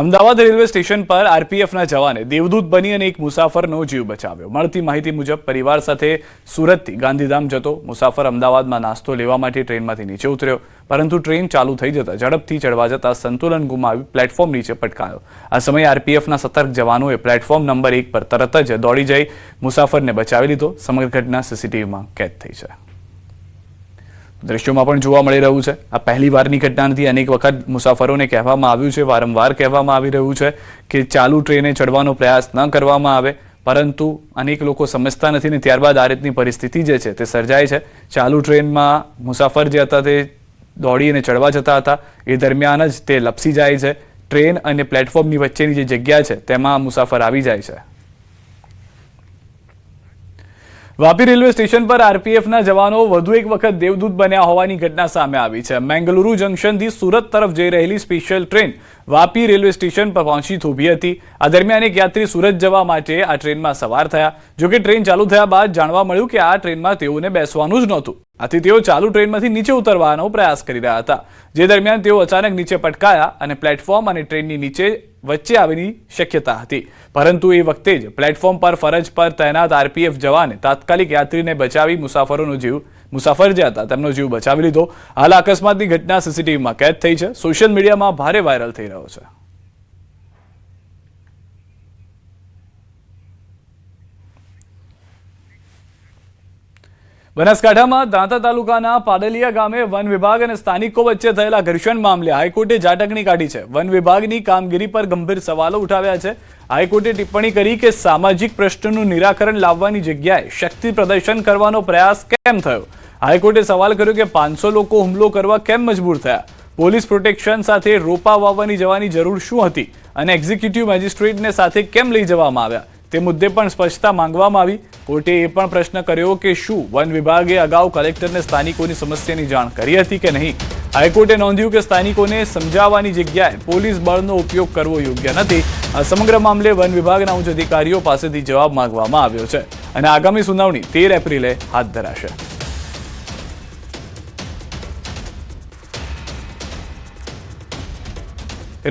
Ahmedabad railway station પર આરપીએફના જવાને દેવદૂત બની અને એક મુસાફરનો જીવ બચાવ્યો। મળતી માહિતી મુજબ પરિવાર સાથે સુરતથી ગાંધીધામ જતો મુસાફર અમદાવાદમાં નાસ્તો લેવા માટે ટ્રેનમાંથી નીચે ઉતર્યો, પરંતુ ટ્રેન ચાલુ થઈ જતા ઝડપથી ચડવા જતા સંતુલન ગુમાવી પ્લેટફોર્મ નીચે પટકાયો। આ સમયે આરપીએફના સતર્ક જવાનોએ પ્લેટફોર્મ નંબર 1 પર તરત જ દોડી જઈ મુસાફરને બચાવી લીધો। સમગ્ર ઘટના સીસીટીવીમાં કેદ થઈ છે। દ્રશ્યોમાં પણ જોવા મળી રહ્યું છે। આ પહેલી વારની ઘટના નથી। અનેક વખત મુસાફરોને કહેવામાં આવ્યું છે, વારંવાર કહેવામાં આવી રહ્યું છે કે ચાલુ ટ્રેને ચડવાનો પ્રયાસ ન કરવામાં આવે, પરંતુ અનેક લોકો સમજતા નથી ને ત્યારબાદ આ રીતની પરિસ્થિતિ જે છે તે સર્જાય છે। ચાલુ ટ્રેનમાં મુસાફર જે હતા તે દોડીને ચડવા જતા હતા, એ દરમિયાન જ તે લપસી જાય છે। ટ્રેન અને પ્લેટફોર્મની વચ્ચેની જે જગ્યા છે તેમાં મુસાફર આવી જાય છે। વાપી રેલવે સ્ટેશન પર આરપીએફના જવાનો વધુ એક વખત દેવદૂત બન્યા હોવાની ઘટના સામે આવી છે। મેંગલુરુ જંકશનથી સુરત તરફ જઈ રહેલી special train Vapi railway station પર પહોંચી થોભી હતી। આ દરમિયાન એક યાત્રી સુરત જવા માટે આ ટ્રેનમાં સવાર થયા। જોકે ટ્રેન ચાલુ થયા બાદ જાણવા મળ્યું કે આ ટ્રેનમાં તેઓને બેસવાનું જ નહોતું, આથી તેઓ ચાલુ ટ્રેનમાંથી નીચે ઉતરવાનો પ્રયાસ કરી રહ્યા હતા, જે દરમિયાન તેઓ અચાનક નીચે પટકાયા અને પ્લેટફોર્મ અને ટ્રેનની નીચે વચ્ચે આવવાની શક્યતા હતી, પરંતુ એ વખતે જ પ્લેટફોર્મ પર ફરજ પર તૈનાત આરપીએફ જવાને તાત્કાલિક યાત્રીને બચાવી મુસાફર જે હતા તેમનો જીવ બચાવી લીધો। હાલ અકસ્માતની ઘટના સીસીટીવીમાં કેદ થઈ છે, સોશિયલ મીડિયામાં ભારે વાયરલ થઈ રહ્યો છે। બનાસકાંઠામાં દાંતા તાલુકાના પાડલિયા ગામે વન વિભાગ અને સ્થાનિકો વચ્ચે થયેલા ઘર્ષણ મામલે હાઈકોર્ટે ઝાટકણી કાઢી છે। વન વિભાગની કામગીરી પર ગંભીર સવાલો ઉઠાવ્યા છે। હાઈકોર્ટે ટિપ્પણી કરી કે સામાજિક પ્રશ્નનું નિરાકરણ લાવવાની જગ્યાએ શક્તિ પ્રદર્શન કરવાનો પ્રયાસ કેમ થયો। હાઈકોર્ટે સવાલ કર્યો કે 500 લોકો હુમલો કરવા કેમ મજબૂર થયા, પોલીસ પ્રોટેક્શન સાથે રોપા વાવવાની જવાની જરૂર શું હતી અને એક્ઝિક્યુટિવ મેજિસ્ટ્રેટને સાથે કેમ લઈ જવામાં આવ્યા, તે મુદ્દે પણ સ્પષ્ટતા માંગવામાં આવી। કોર્ટે એ પણ પ્રશ્ન કર્યો કે શું વન વિભાગે અગાઉ કલેક્ટરને સ્થાનિકોની સમસ્યાની જાણ કરી હતી કે નહીં। હાઈકોર્ટે નોંધ્યું કે સ્થાનિકોને સમજાવવાની જગ્યાએ પોલીસ બળનો ઉપયોગ કરવો યોગ્ય નથી। આ સમગ્ર મામલે વન વિભાગના ઉચ્ચ અધિકારીઓ પાસેથી જવાબ માંગવામાં આવ્યો છે અને આગામી સુનાવણી 13 એપ્રિલે હાથ ધરાશે।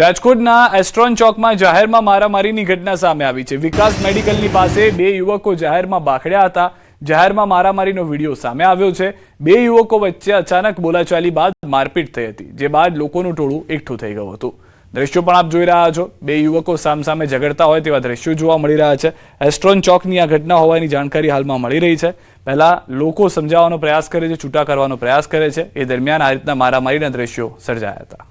રાજકોટના એસ્ટ્રોન ચોકમાં જાહેરમાં મારામારીની ઘટના સામે આવી છે। વિકાસ મેડિકલની પાસે 2 યુવકો જાહેરમાં બાખડ્યા હતા। જાહેરમાં મારામારીનો વિડીયો સામે આવ્યો છે। 2 યુવકો વચ્ચે અચાનક બોલાચાલી બાદ મારપીટ થઈ હતી, જે બાદ લોકોનું ટોળું એકઠું થઈ ગયું હતું। દ્રશ્યો પણ આપ જોઈ રહ્યા છો। 2 યુવકો સામસામે ઝઘડતા હોય તેવા દ્રશ્યો જોવા મળી રહ્યા છે। એસ્ટ્રોન ચોકની આ ઘટના હોવાની જાણકારી હાલમાં મળી રહી છે। પહેલા લોકો સમજાવવાનો પ્રયાસ કરે છે, છૂટા કરવાનો પ્રયાસ કરે છે, એ દરમિયાન આ રીતના મારામારીના દ્રશ્યો સર્જાયા હતા।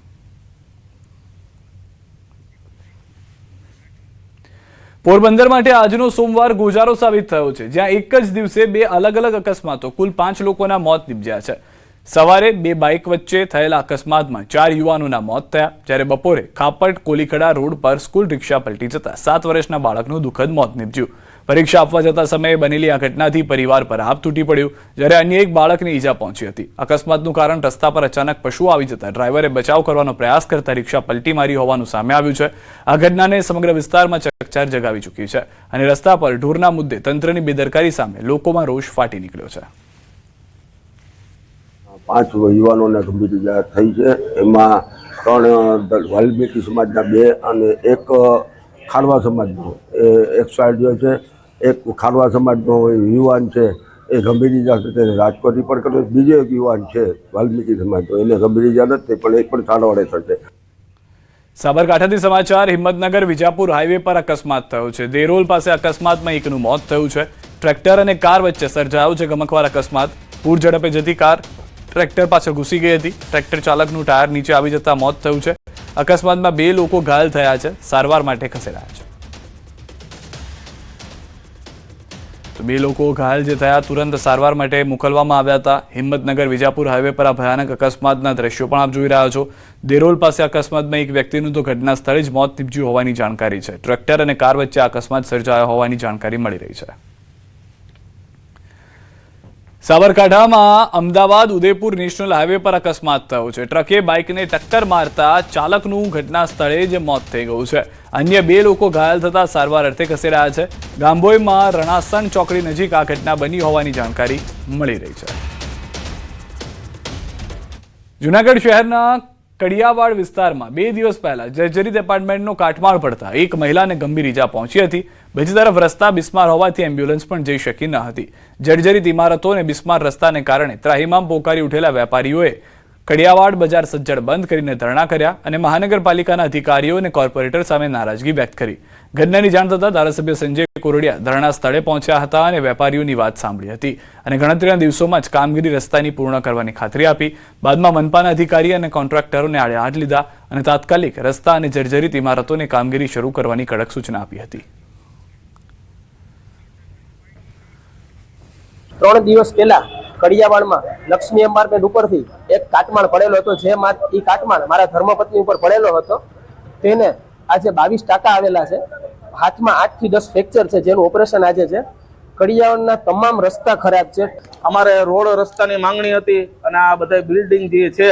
પોરબંદર માટે આજનો સોમવાર ગોજારો સાબિત થયો છે, જ્યાં એક જ દિવસે 2 અલગ અલગ અકસ્માતો કુલ 5 લોકોના મોત નીપજ્યા છે। સવારે 2 બાઇક વચ્ચે થયેલા અકસ્માતમાં 4 યુવાનોના મોત થયા, જ્યારે બપોરે ખાપટ કોલીખડા રોડ પર સ્કૂલ રિક્ષા પલટી જતા 7 વર્ષના બાળકનું દુઃખદ મોત નીપજ્યું। પરીક્ષા આપવા જતા સમયે બનેલી આ ઘટનાથી પરિવાર પર આભ તૂટી પડ્યું, જ્યારે અન્ય એક બાળકને ઈજા પહોંચી હતી। અકસ્માતનું કારણ રસ્તા પર અચાનક પશુ આવી જતા ડ્રાઈવરે બચાવ કરવાનો પ્રયાસ કરતા રિક્ષા પલટી મારી હોવાનું સામે આવ્યું છે। આ ઘટનાને સમગ્ર વિસ્તારમાં ચકચાર જગાવી ચૂકી છે અને રસ્તા પર ઢોરના મુદ્દે તંત્રની બેદરકારી સામે લોકોમાં રોષ ફાટી નીકળ્યો છે। 5 યુવાનોને ગંભીર ઈજા થઈ છે, એમાં 3 વાલ્મીકી સમાજના 2 અને 1 ખારવા સમાજનો એક્સપાયર્ડ થયો છે। એક ખારવા સમાજનો યુવાન છે એ ગંભીર ઈજા સાથે રાજકોટ રિપોર્ટ કર્યો। બીજો એક યુવાન છે વાલ્મીકી સમાજનો, એને ગંભીર ઈજા નથી પણ એક પણ સારવાર હેઠળ છે। સાબરકાંઠાથી સમાચાર। હિંમતનગર વિજાપુર હાઈવે પર અકસ્માત થયો છે। દેરોલ પાસે અકસ્માતમાં એકનું મોત થયું છે। ટ્રેક્ટર અને કાર વચ્ચે સર્જાયો છે ગમખ્વાર અકસ્માત। પૂર ઝડપે જતી કાર ટ્રેક્ટર પાછળ ઘૂસી ગઈ હતી। ટ્રેક્ટર ચાલકનું ટાયર નીચે આવી જતા મોત થયું છે। અકસ્માતમાં 2 લોકો ઘાયલ થયા છે, સારવાર માટે ખસેડાયા છે। તો 2 લોકો ઘાયલ જે થયા તુરંત સારવાર માટે મોકલવામાં આવ્યા હતા। હિંમતનગર વિજાપુર હાઈવે પર આ ભયાનક અકસ્માતના દ્રશ્યો પણ આપ જોઈ રહ્યા છો। દેરોલ પાસે અકસ્માતમાં એક વ્યક્તિનું તો ઘટના સ્થળે જ મોત નીપજ્યું હોવાની જાણકારી છે। ટ્રેક્ટર અને કાર વચ્ચે અકસ્માત સર્જાયો હોવાની જાણકારી મળી રહી છે। સાબરકાંઠામાં અમદાવાદ ઉદયપુર નેશનલ હાઈવે પર અકસ્માત થયો છે। ટ્રકે બાઇકને ટક્કર મારતા ચાલકનું ઘટના સ્થળે જ મોત થઈ ગયું છે। અન્ય 2 લોકો ઘાયલ થતા સારવાર અર્થે ખસેડાયા છે। ગાંભોઈમાં રણાસણ ચોકડી નજીક આ ઘટના બની હોવાની જાણકારી મળી રહી છે। જૂનાગઢ શહેરના કડિયાવાડ વિસ્તારમાં 2 દિવસ પહેલા જર્જરિત એપાર્ટમેન્ટનો કાટમાળ પડતા એક મહિલાને ગંભીર ઈજા પહોંચી હતી. બીજી તરફ રસ્તા બિસ્માર હોવાથી એમ્બ્યુલન્સ પણ જઈ શકી ન હતી. જર્જરિત ઇમારતો અને બિસ્માર રસ્તાને કારણે ત્રાહિમામ પોકારી ઉઠેલા વેપારીઓએ કડિયાવાડ બજાર સજ્જડ બંધ કરીને ધરણા કર્યા અને મહાનગરપાલિકાના અધિકારીઓ અને કોર્પોરેટર સામે નારાજગી વ્યક્ત કરી. ઘટનાની જાણ થતાં ધારાસભ્ય સંજય કોરડિયા ધરણા સ્થળે પહોંચ્યા હતા અને વેપારીઓની વાત સાંભળી હતી અને ગણતરીના દિવસોમાં જ કામગીરી રસ્તાની પૂર્ણ કરવાની ખાતરી આપી. બાદમાં મનપાના અધિકારી અને કોન્ટ્રાક્ટરોને આડે હાથ લીધા અને તાત્કાલિક રસ્તા અને જર્જરિત ઇમારતોની કામગીરી શરૂ કરવાની કડક સૂચના આપી હતી. 3 દિવસ પહેલા કડિયાવાડમાં લક્ષ્મી એપાર્ટમેન્ટ ઉપરથી એક કાટમાળ પડેલો હતો. જે એ કાટમાળ મારા ધર્મપત્ની ઉપર પડેલો હતો. તેને આજે 22 ટાંકા આવેલા છે. હાથમાં 8 થી 10 ફ્રેક્ચર છે, જેનું ઓપરેશન આજે છે. કડિયાવાડના તમામ રસ્તા ખરાબ છે. અમારે રોડ રસ્તાની માંગણી હતી અને આ બધા બિલ્ડિંગ જે છે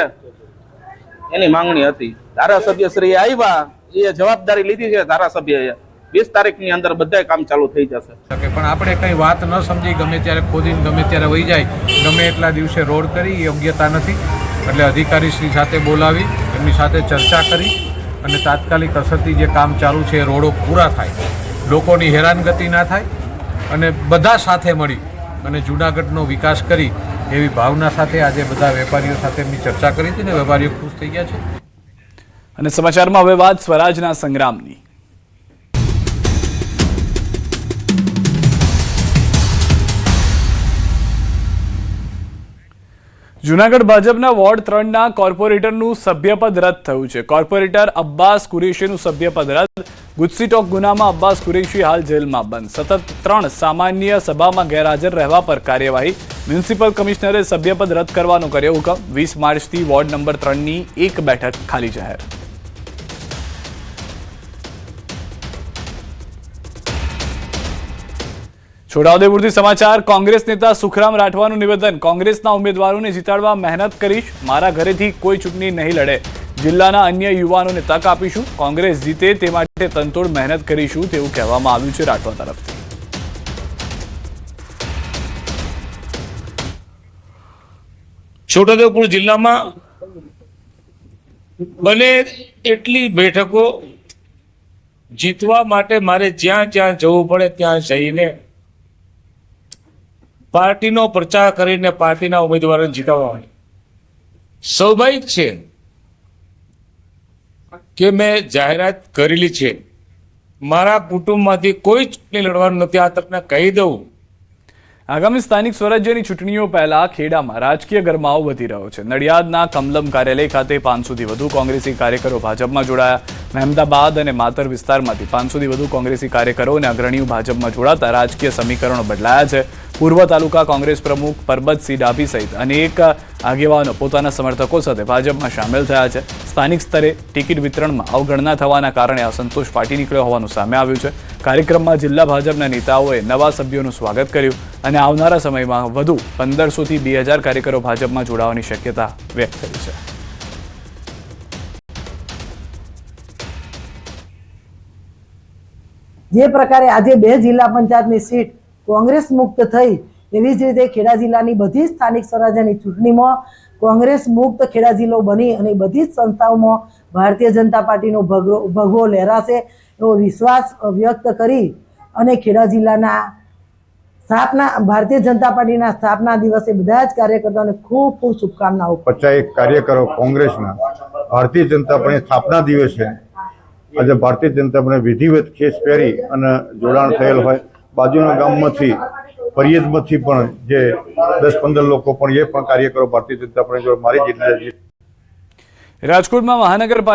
એની માંગણી હતી. ધારાસભ્ય શ્રી આવ્યા, એ જવાબદારી લીધી છે ધારાસભ્યએ. 20 તારીખની અંદર બધા કામ ચાલુ થઈ જશે. પણ આપણે કંઈ વાત ન સમજી ગમે ત્યારે ખોદીને ગમે ત્યારે વહી જાય, ગમે એટલા દિવસે રોડ કરી એ યોગ્યતા નથી. એટલે અધિકારીશ્રી સાથે બોલાવી એમની સાથે ચર્ચા કરી અને તાત્કાલિક અસરથી જે કામ ચાલુ છે એ રોડો પૂરા થાય, લોકોની હેરાનગતિ ના થાય અને બધા સાથે મળી અને જૂનાગઢનો વિકાસ કરી એવી ભાવના સાથે આજે બધા વેપારીઓ સાથે એમની ચર્ચા કરી હતી ને વેપારીઓ ખુશ થઈ ગયા છે. અને સમાચારમાં હવે વાત સ્વરાજના સંગ્રામની. જૂનાગઢ ભાજપના વોર્ડ 3ના કોર્પોરેટરનું સભ્યપદ રદ થયું છે. કોર્પોરેટર અબ્બાસ કુરેશીનું સભ્યપદ રદ. ગુજસી ટોક ગુનામાં અબ્બાસ કુરેશી હાલ જેલમાં બંધ. સતત 3 સામાન્ય સભામાં ગેરહાજર રહેવા પર કાર્યવાહી. મ્યુનિસિપલ કમિશનરે સભ્યપદ રદ કરવાનો કર્યો હુકમ. 20 માર્ચથી વોર્ડ નંબર 3ની એક બેઠક ખાલી જાહેર. છોટાઉદેપુરથી સમાચાર. કોંગ્રેસ નેતા સુખરામ રાઠવાનું નિવેદન. કોંગ્રેસના ઉમેદવારોને જીતાડવા મહેનત કરીશ. મારા ઘરેથી કોઈ ચૂંટણી નહીં લડે. જિલ્લાના અન્ય યુવાનોને તક આપીશું. કોંગ્રેસ જીતે તે માટે તનતોડ મહેનત કરીશું તેવું કહેવામાં આવ્યું છે રાઠવા તરફથી. છોટાઉદેપુર જિલ્લામાં બને એટલી બેઠકો જીતવા માટે મારે જ્યાં જ્યાં જવું પડે ત્યાં જઈને પાર્ટીનો પ્રચાર કરીને પાર્ટીના ઉમેદવારોને જીતાવવા. સ્વાભાવિક છે કે મેં જાહેરાત કરેલી છે. મારા કુટુંબમાંથી કોઈ ચૂંટણી લડવાનું નથી, આ તમને કહી દઉં. આગામી સ્થાનિક સ્વરાજ્યની ચૂંટણીઓ પહેલા ખેડામાં રાજકીય ગરમાવો વધી રહ્યો છે. નડિયાદના કમલમ કાર્યાલય ખાતે 500થી વધુ કોંગ્રેસી કાર્યકરો ભાજપમાં જોડાયા. મહેમદાબાદ અને માતર વિસ્તારમાંથી 500થી વધુ કોંગ્રેસી કાર્યકરો અને અગ્રણીઓ ભાજપમાં જોડાતા રાજકીય સમીકરણો બદલાયા છે. પૂર્વ તાલુકા કોંગ્રેસ પ્રમુખ પરબતસિંહ ડાભી સહિત અનેક આગેવાનો પોતાના સમર્થકો સાથે ભાજપમાં સામેલ થયા છે. સ્થાનિક સ્તરે ટિકિટ વિતરણમાં અવગણના થવાના કારણે અસંતોષ ફાટી નીકળ્યો હોવાનું સામે આવ્યું છે. કાર્યક્રમમાં જિલ્લા ભાજપના નેતાઓએ નવા સભ્યોનું સ્વાગત કર્યું અને આવનારા સમયમાં વધુ 1500થી 2000 કાર્યકરો ભાજપમાં જોડાવાની શક્યતા વ્યક્ત કરી છે. જે પ્રકારે આજે 2 જિલ્લા પંચાયતની સીટ કોંગ્રેસ મુક્ત થઈ, એવી જ રીતે ખેડા જિલ્લાની બધી સ્થાનિક સ્વરાજ્યની ચૂંટણીમાં કોંગ્રેસ મુક્ત ખેડા જિલ્લો બની અને બધી જ સંસ્થાઓમાં ભારતીય જનતા પાર્ટીનો ભગવો લહેરાશે એવો વિશ્વાસ વ્યક્ત કરી અને ખેડા જિલ્લાના ભારતીય જનતા પાર્ટીના સ્થાપના દિવસે બધા જ કાર્યકર્તાઓને ખૂબ ખૂબ શુભકામનાઓ. 50 કાર્યકરો કોંગ્રેસના ભારતીય જનતા પાર્ટીના સ્થાપના દિવસે આજે ભારતીય જનતા પાર્ટી વિધિવત ખેસ પહેરી અને જોડાણ થયેલ હોય. બાજુના ગામમાંથી ફરિયાદમાંથી પણ જે 10-15 લોકો પણ એ પણ કાર્યકરો ભારતીય જનતા પાર્ટી જોડે મારી જીત. રાજકોટમાં મહાનગરપાલિકા